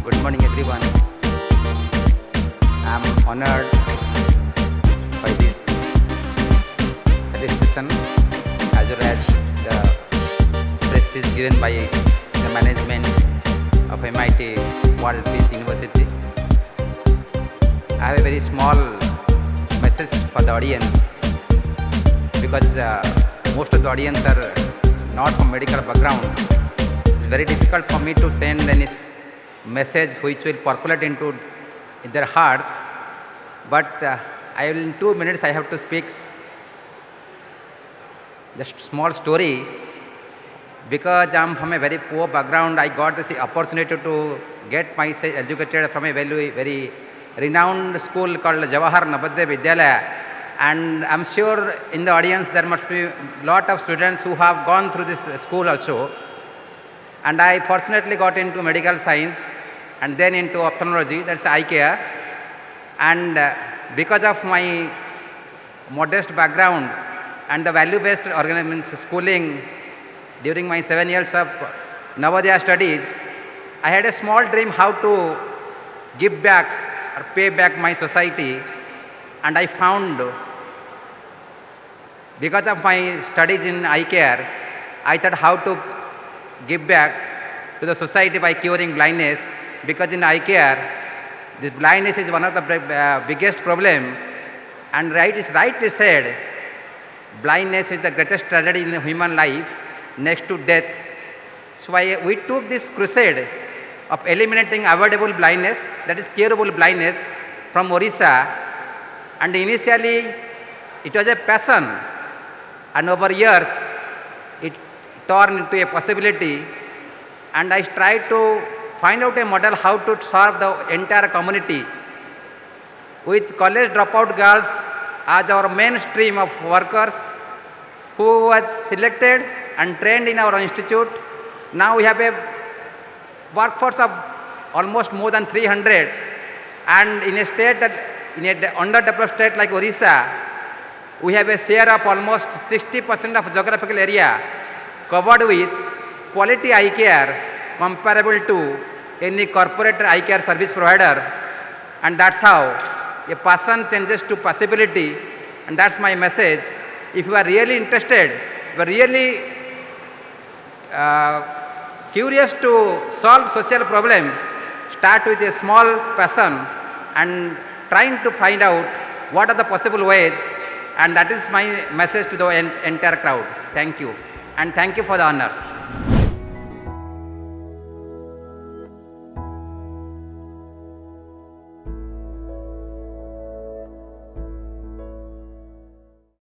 Good morning, everyone. I am honored by this registration as well as the prestige given by the management of MIT World Peace University. I have a very small message for the audience because most of the audience are not from medical background. It's very difficult for me to send any message which will percolate into their hearts, but I will, in 2 minutes I have to speak just small story. Because I am from a very poor background, I got this opportunity to get myself educated from a very renowned school called Jawahar Navodaya Vidyalaya, and I am sure in the audience there must be lot of students who have gone through this school also. And I fortunately got into medical science and then into ophthalmology, that's eye care. And because of my modest background and the value-based schooling during my 7 years of Navodaya studies, I had a small dream how to give back or pay back my society. And I found, because of my studies in eye care, I thought how to give back to the society by curing blindness, because in eye care, this blindness is one of the biggest problem, and it's rightly said, blindness is the greatest tragedy in human life next to death. So we took this crusade of eliminating avoidable blindness, that is curable blindness, from Odisha, and initially it was a passion, and over years it turned into a possibility, and I tried to find out a model how to serve the entire community with college dropout girls as our mainstream of workers who was selected and trained in our institute. Now we have a workforce of almost more than 300, and in a state that, in an underdeveloped state like Odisha, we have a share of almost 60% of geographical area covered with quality eye care comparable to any corporate eye care service provider, and that's how a passion changes to possibility, and that's my message. If you are really interested, you are really curious to solve social problem, start with a small passion and trying to find out what are the possible ways, and that is my message to the entire crowd. Thank you, and thank you for the honor.